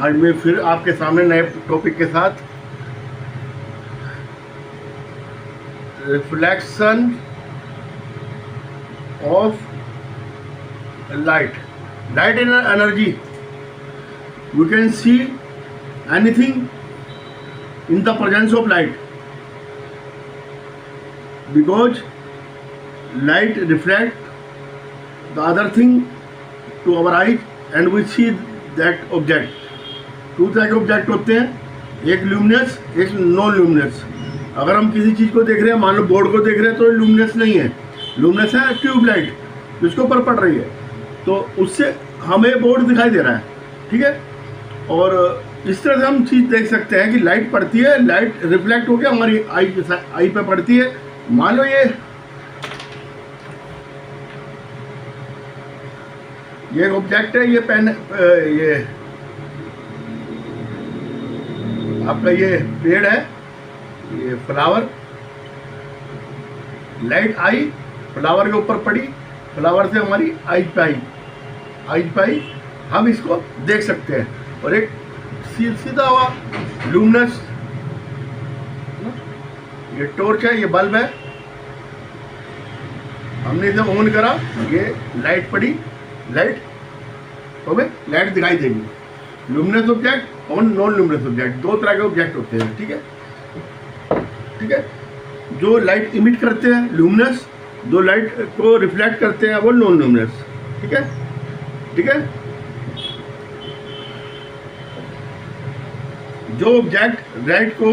आज मैं फिर आपके सामने नए टॉपिक के साथ reflection of light in energy. We can see anything in the presence of light because light reflect the other thing to our eyes and we see that object. Two तरह के ऑब्जेक्ट होते हैं, एक luminous एक non luminous. अगर हम किसी चीज़ को देख रहे हैं, मान लो बोर्ड को देख रहे हैं, तो ल्यूमिनस नहीं है, ल्यूमिनस है ट्यूबलाइट जिसके ऊपर पड़ रही है, तो उससे हमें बोर्ड दिखाई दे रहा है. ठीक है. और इस तरह से हम चीज़ देख सकते हैं कि लाइट पड़ती है, लाइट रिफ्लेक्ट होकर हमारी आई पे पड़ती है. मान लो ये एक ऑब्जेक्ट है, ये पेन, ये आपका ये पेड़ है, ये फ्लावर, लाइट आई फ्लावर के ऊपर पड़ी, फ्लावर से हमारी आई पे आई, हम इसको देख सकते हैं. और एक सीधा हुआ लूमिनस, ये टॉर्च है, ये बल्ब है, हमने इसे ऑन करा, ये लाइट पड़ी, लाइट तो हमें लाइट दिखाई देगी. लूमिनस ऑब्जेक्ट और नॉन लूमिनस ऑब्जेक्ट, दो तरह के ऑब्जेक्ट होते हैं. ठीक है. ठीक है. जो लाइट इमिट करते हैं लूमिनस, जो लाइट को रिफ्लेक्ट करते हैं वो नॉन लूमिनस. ठीक है. ठीक है. जो ऑब्जेक्ट लाइट को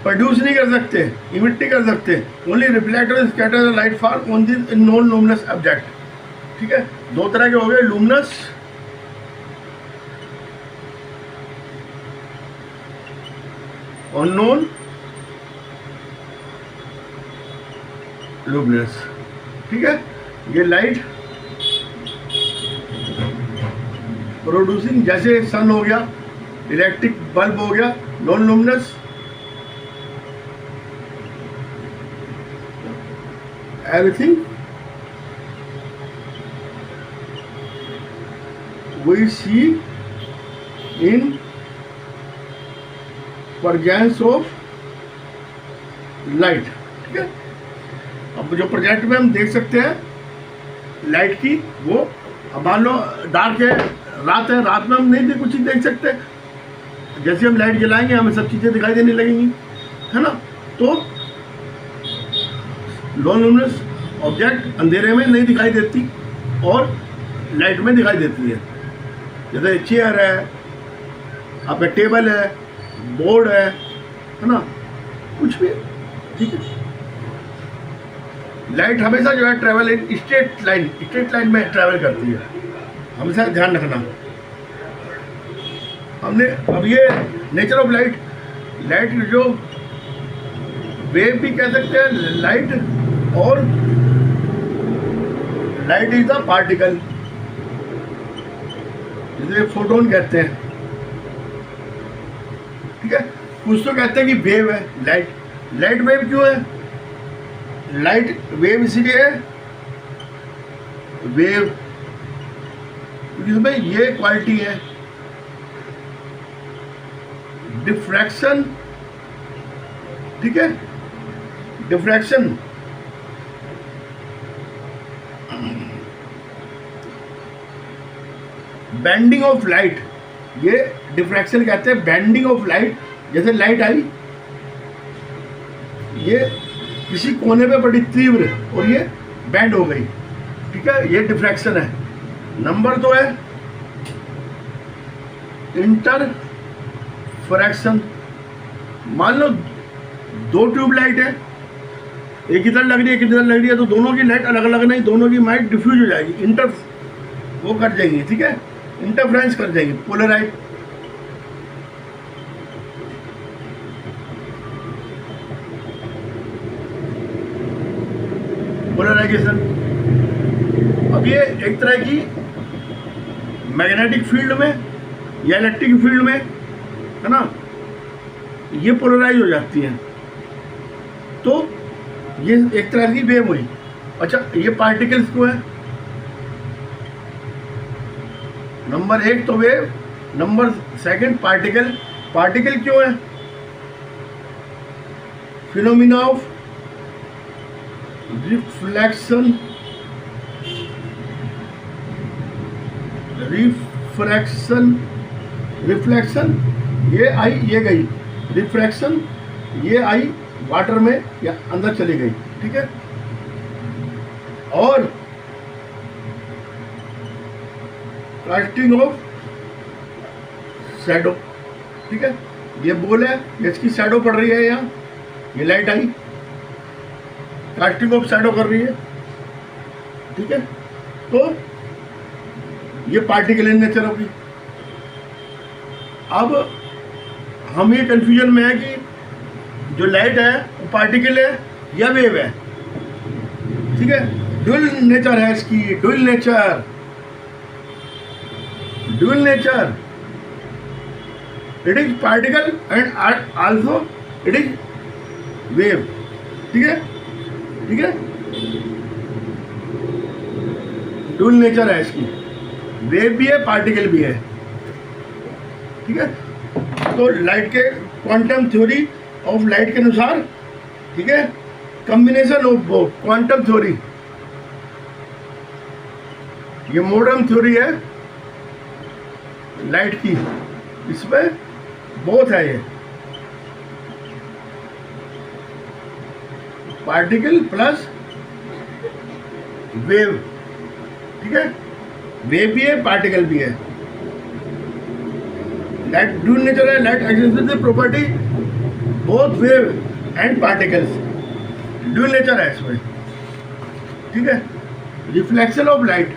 प्रोड्यूस नहीं कर सकते, इमिट नहीं कर सकते, ओनली रिफ्लेक्ट और scatter the light for on this non luminous object. ठीक है. दो तरह के हो गए, लूमिनस और नॉन लूमिनस. ठीक है. ये लाइट प्रोड्यूसिंग, जैसे सन हो गया, इलेक्ट्रिक बल्ब हो गया, non luminous. Everything we see in presence of light. ठीक है. अब जो प्रोजेक्ट में हम देख सकते हैं लाइट की, वो अब मान लो डार्क है, रात है, रात में हम नहीं कुछ चीज़ देख सकते. जैसे हम लाइट जलाएंगे हमें सब चीज़ें दिखाई देने लगेंगी, है ना. तो नॉन लूमिनस ऑब्जेक्ट अंधेरे में नहीं दिखाई देती और लाइट में दिखाई देती है. जैसे चेयर है, आपका टेबल है, बोर्ड है ना, कुछ भी. ठीक है. लाइट हमेशा जो है ट्रैवल इन स्ट्रेट लाइन में ट्रैवल करती है, हमेशा ध्यान रखना. हमने अब ये नेचर ऑफ लाइट जो वेव भी कह सकते हैं, लाइट, और लाइट इज द पार्टिकल, जिसे फोटोन कहते हैं. ठीक है. कुछ तो कहते हैं कि वेव है लाइट वेव. क्यों है लाइट वेव? इसीलिए वेव क्योंकि इसमें ये क्वालिटी है, डिफ्रैक्शन. ठीक है. डिफ्रैक्शन बेंडिंग ऑफ लाइट, ये डिफ्रैक्शन कहते हैं. बेंडिंग ऑफ लाइट, जैसे लाइट आई, ये किसी कोने पे बड़ी तीव्र और ये बेंड हो गई. ठीक है. ये डिफ्रैक्शन है. नंबर 2 है इंटरफ्रैक्शन. मान लो दो ट्यूब लाइट है, एक इधर लग रही है एक इधर लग रही है, तो दोनों की लाइट अलग अलग नहीं, दोनों की लाइट डिफ्यूज हो जाएगी, वो कर जाएगी. ठीक है. इंटरफ्रेंस कर जाएगी, पोलराइजेशन. अब ये एक तरह की मैग्नेटिक फील्ड में या इलेक्ट्रिक फील्ड में, है ना, ये पोलराइज हो जाती हैं. तो ये एक तरह की वेव हुई. अच्छा, ये पार्टिकल्स को है. नंबर 1 तो wave, number second, particle. Particle क्यों है? Phenomena of reflection, refraction, reflection, ये आई ये गई, रिफ्रैक्शन ये आई वाटर में या अंदर चली गई, ठीक है। और कास्टिंग ऑफ शैडो, ठीक है। ये बॉल है, इसकी शैडो पड़ रही है यहाँ, ये light I, casting of shadow कर रही है, ठीक है। तो ये पार्टिकल इन नेचर होगी। अब हम ये कंफ्यूजन में है कि जो लाइट है वो पार्टिकल है या वेव है, ठीक है। ड्यूल नेचर है इसकी, dual nature, dual nature, it is particle and also it is wave, ठीक है, ठीक है। ड्यूल नेचर है इसकी, वेव भी है पार्टिकल भी है, ठीक है। तो लाइट के क्वांटम थ्योरी ऑफ लाइट के अनुसार, ठीक है, combination of both, quantum theory, ये मॉडर्न थ्योरी है लाइट की, इसमें बोथ है, ये पार्टिकल प्लस वेव, ठीक है। वेव भी है पार्टिकल भी है। लाइट ड्यूल नेचर है, light existence property both wave and particles, dual nature है इसमें, ठीक है। रिफ्लेक्शन ऑफ लाइट,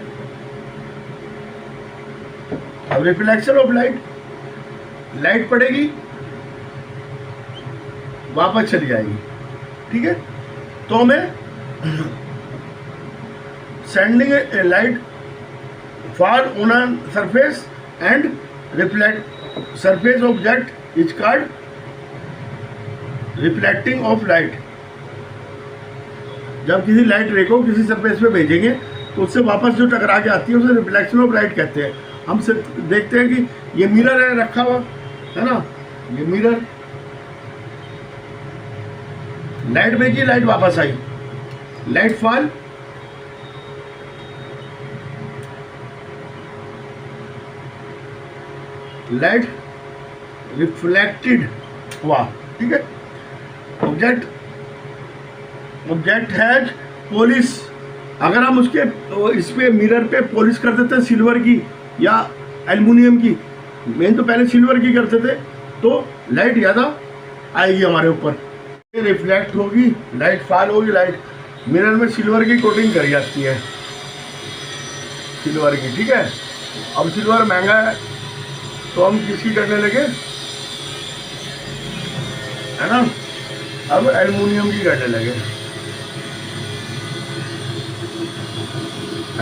अब रिफ्लेक्शन ऑफ लाइट, लाइट पड़ेगी वापस चली जाएगी, ठीक है। तो हमें sending A light fall on a surface and reflect surface object is called reflecting of light. जब किसी लाइट रे को किसी सरफेस पे भेजेंगे तो उससे वापस जो टकरा के आती है उसे रिफ्लेक्शन ऑफ लाइट कहते हैं। हम सिर्फ देखते हैं कि ये मिरर है रखा हुआ है ना, ये मिरर, लाइट भेजी, लाइट वापस आई, लाइट फॉल, लाइट रिफ्लेक्टेड हुआ, ठीक है। ऑब्जेक्ट, ऑब्जेक्ट हैज पॉलिश, अगर हम उसके इस पे मिरर पे पॉलिश कर देते हैं सिल्वर की या एल्युमिनियम की, मेन तो पहले सिल्वर की करते थे, तो लाइट ज़्यादा आएगी हमारे ऊपर, रिफ्लेक्ट होगी, लाइट फॉल होगी, लाइट मिरर में सिल्वर की कोटिंग करी जाती है, सिल्वर की, ठीक है। अब सिल्वर महंगा है तो हम किसकी करने लगे, है ना, अब एल्युमिनियम की करने लगे,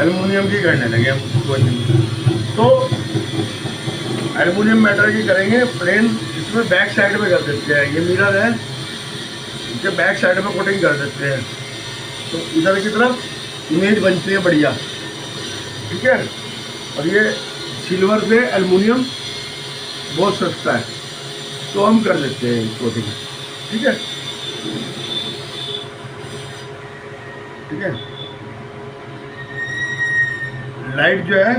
एल्युमिनियम की करने लगे हम कोटिंग। तो एल्युमिनियम मेटल की करेंगे प्लेन, इसमें बैक साइड में कर देते हैं, ये मिरर है इसके बैक साइड में कोटिंग कर देते हैं, तो इधर की तरफ इमेज बनती है बढ़िया, ठीक है। और ये सिल्वर से एल्युमिनियम बहुत सस्ता है तो हम कर देते हैं कोटिंग, ठीक है, ठीक है। लाइट जो है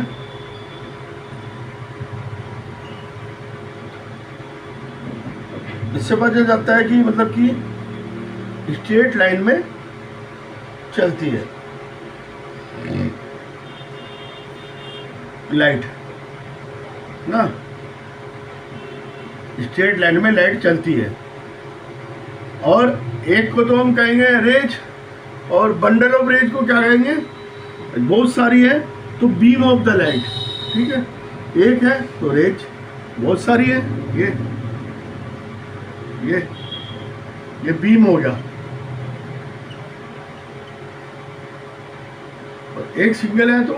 इससे पता जाता है कि मतलब कि स्ट्रेट लाइन में चलती है लाइट ना, स्ट्रेट लाइन में लाइट चलती है। और एक को तो हम कहेंगे रेज, और बंडल ऑफ रेज को क्या कहेंगे, बहुत सारी है तो बीम ऑफ द लाइट, ठीक है। एक है तो रेज, बहुत सारी है, ये बीम हो गया, और एक सिंगल है तो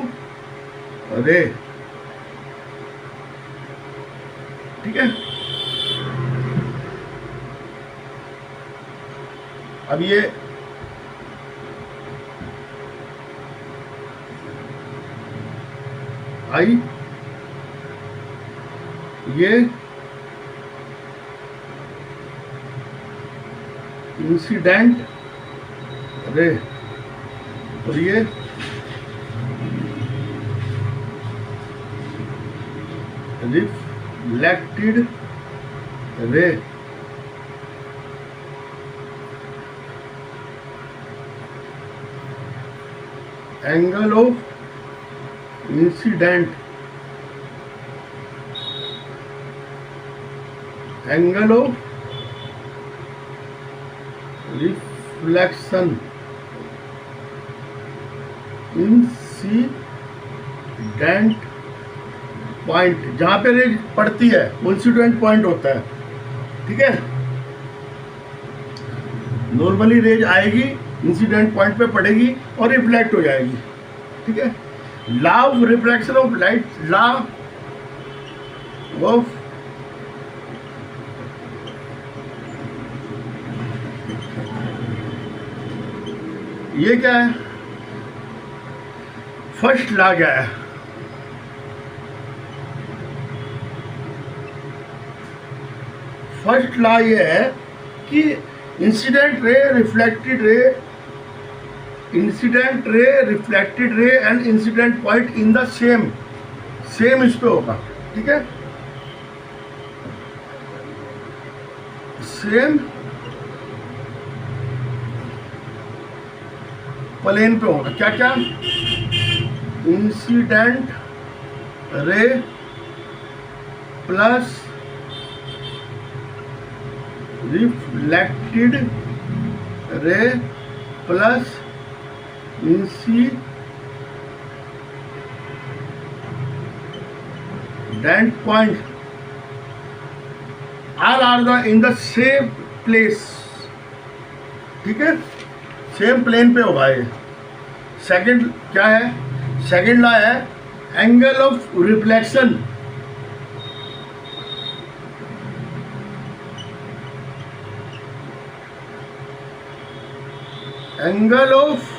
रे, ठीक है। अब ये आई, ये इंसिडेंट रे और ये reflected ray. Angle of incident, angle of reflection, incident point, जहां पे रेज पड़ती है वो इंसिडेंट पॉइंट होता है। ठीक है, नॉर्मली रेज आएगी, इंसिडेंट पॉइंट पे पड़ेगी और रिफ्लेक्ट हो जाएगी। ठीक है, law of refraction of light, law of ये क्या है, फर्स्ट लॉ क्या है, फर्स्ट लॉ ये है कि incident ray, reflected ray, incident ray, reflected ray and incident point in the same इस पे होगा। ठीक है, सेम प्लेन पे होगा। क्या क्या, incident ray plus reflected ray plus incident point all are the in the same place। ठीक है, सेम प्लेन पे होगा ये। सेकंड क्या है, सेकंड लॉ है angle of reflection, angle of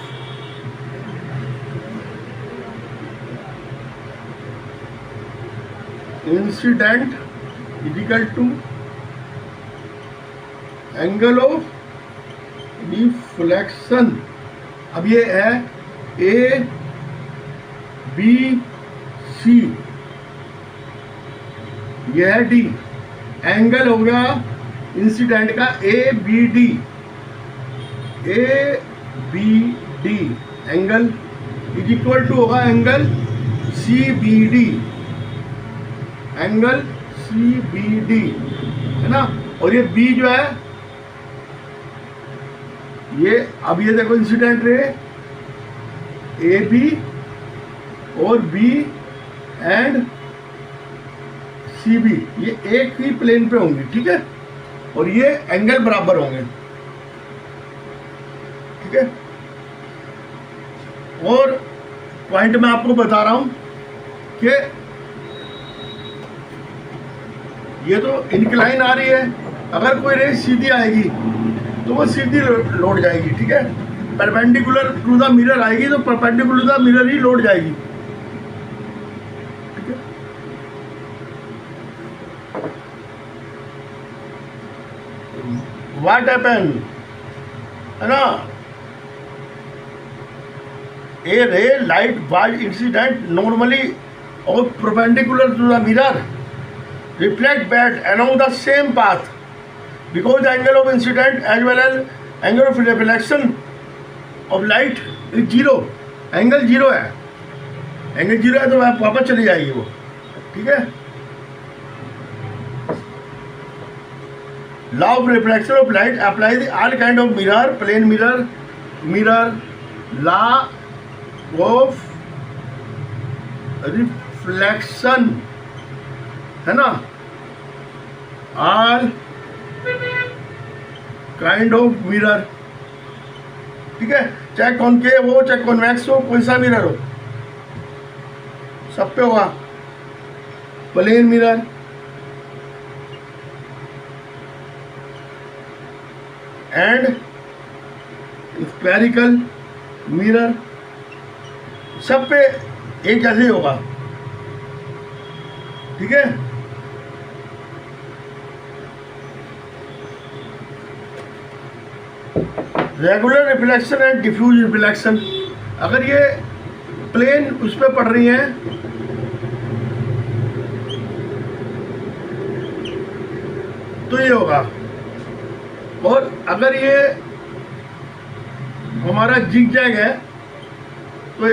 incident equal to angle of reflection. अब ये है ए बी सी, ये है डी, एंगल हो गया इंसिडेंट का A B D, A B D angle is equal to होगा angle C B D, angle C B D है ना। और ये बी जो है ये, अब ये देखो इंसिडेंट रे ए बी और बी एंड सी बी, ये एक ही प्लेन पे होंगे। ठीक है, और ये एंगल बराबर होंगे। ठीक है, और पॉइंट मैं आपको बता रहा हूं कि ये तो इंक्लाइन आ रही है, अगर कोई रेस सीधी आएगी तो वो सीधी लौट जाएगी। ठीक है, परपेंडिकुलर टू द मिरर आएगी तो परपेंडिकुलर टू द मिरर ही लौट जाएगी। ठीक है, व्हाट हैपन है ना, a ray light was incident normally और perpendicular to the mirror reflect back along the same path because the angle of incident as well as angle of reflection of light is zero। Angle zero है, angle zero है तो वह वापस चली जाएगी वो। ठीक है, law of reflection of light apply the all kind of mirror, plane mirror, mirror, law of reflection है ना, ऑल काइंड ऑफ मिरर। ठीक है, चाहे कॉनकेव हो चाहे कॉन्वेक्स हो, कोई सा मिरर हो सब पे होगा। Plane mirror, and spherical mirror, सब पे एक जैसे ही होगा। ठीक है, regular reflection and diffuse reflection, अगर ये प्लेन उस पर पड़ रही हैं तो ये होगा, और अगर ये हमारा जिग जैग है तो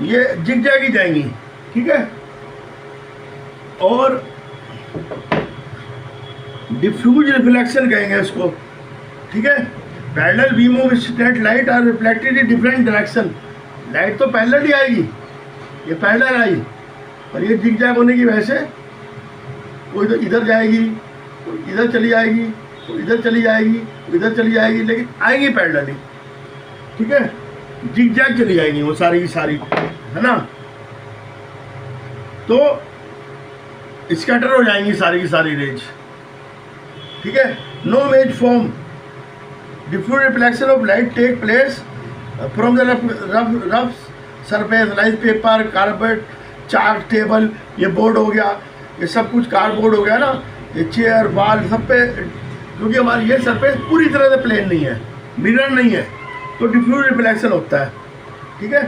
ये जिग जैग ही जाएंगी, ठीक है। और डिफ्यूज रिफ्लेक्शन कहेंगे इसको, ठीक है। Parallel beam of straight light are reflected in different direction, light तो पैरेलल ही आएगी, ये पैरेलल आई, और ये जिग जैग होने की वजह से कोई तो इधर जाएगी, कोई इधर चली जाएगी, कोई इधर चली जाएगी, कोई इधर चली जाएगी, लेकिन आएंगी पैरेलल ही, ठीक है। जिग जैग चली जाएंगी वो सारी की सारी, है ना। तो स्कैटर हो जाएंगी सारी की सारी रेज, ठीक है। No image form, diffuse reflection of light take place from the rough surface like paper, carpet, chart, table, ये बोर्ड हो गया, ये सब कुछ कार्डबोर्ड हो गया ना, ये चेयर, वॉल, सब पे, क्योंकि हमारी ये सरफेस पूरी तरह से प्लेन नहीं है, मिरर नहीं है, तो डिफ्यूज रिफ्लेक्शन होता है, ठीक है।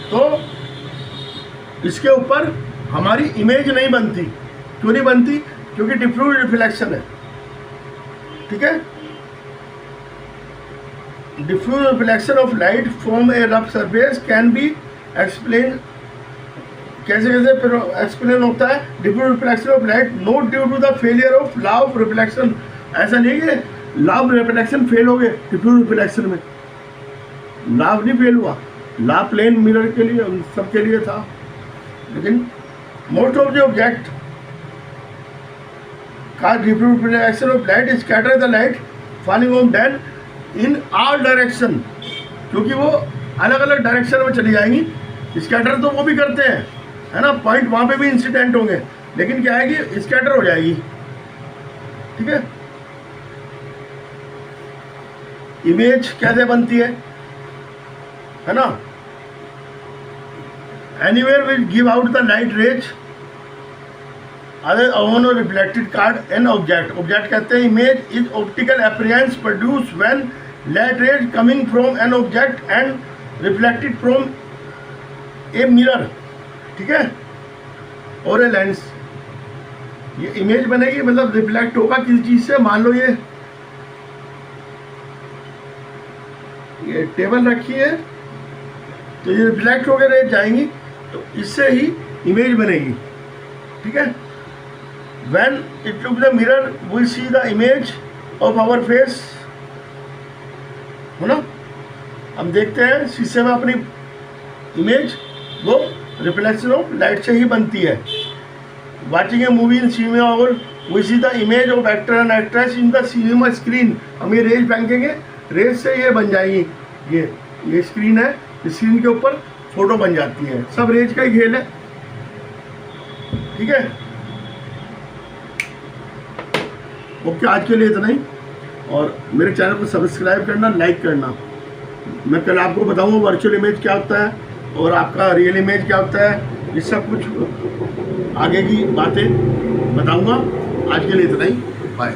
तो इसके ऊपर हमारी इमेज नहीं बनती, क्यों नहीं बनती, क्योंकि डिफ्यूज रिफ्लेक्शन है, ठीक है। Diffuse reflection of light from a rough surface can be explain, कैसे कैसे एक्सप्लेन होता है। Diffuse reflection of light not due to the failure of law of reflection, ऐसा नहीं है कि लॉ ऑफ रिफ्लेक्शन फेल हो गए डिफ्यूज रिफ्लेक्शन में, लॉ नहीं फेल हुआ, लॉ प्लेन मिरर के लिए सबके लिए था, लेकिन मोस्ट ऑफ द ऑब्जेक्ट का diffuse reflection of light scatter the light falling on then in all direction, क्योंकि वो अलग अलग डायरेक्शन में चली जाएंगी। स्कैटर तो वो भी करते हैं, है ना, पॉइंट वहाँ पे भी इंसिडेंट होंगे, लेकिन क्या है कि स्कैटर हो जाएगी, ठीक है। इमेज कैसे बनती है ना, anywhere will give out the light rays other on और reflected card an object, object कहते हैं। Image is optical appearance produce when light rays coming from an object and reflected from a mirror, ठीक है, और a lens. ये image बनेगी, मतलब reflect होगा किसी चीज से, मान लो ये टेबल रखी है तो ये रिफ्लेक्ट होकर रेज जाएंगी, तो इससे ही इमेज बनेगी, ठीक है। When it looks the mirror, we see the image of our face, है ना। हम देखते हैं शीशे में अपनी इमेज, वो रिफ्लेक्शन ऑफ लाइट से ही बनती है। Watching a movie in cinema hall, we see the image of actor and actress in the cinema screen, हम ये रेज फेंकेंगे, रेज से ये बन जाएगी, ये स्क्रीन है, स्क्रीन के ऊपर फोटो बन जाती है, सब रेज का ही खेल है, ठीक है। ओके, आज के लिए इतना ही, और मेरे चैनल को सब्सक्राइब करना, लाइक करना। मैं कल आपको बताऊंगा वर्चुअल इमेज क्या होता है और आपका रियल इमेज क्या होता है, ये सब कुछ आगे की बातें बताऊंगा। आज के लिए इतना ही, बाय।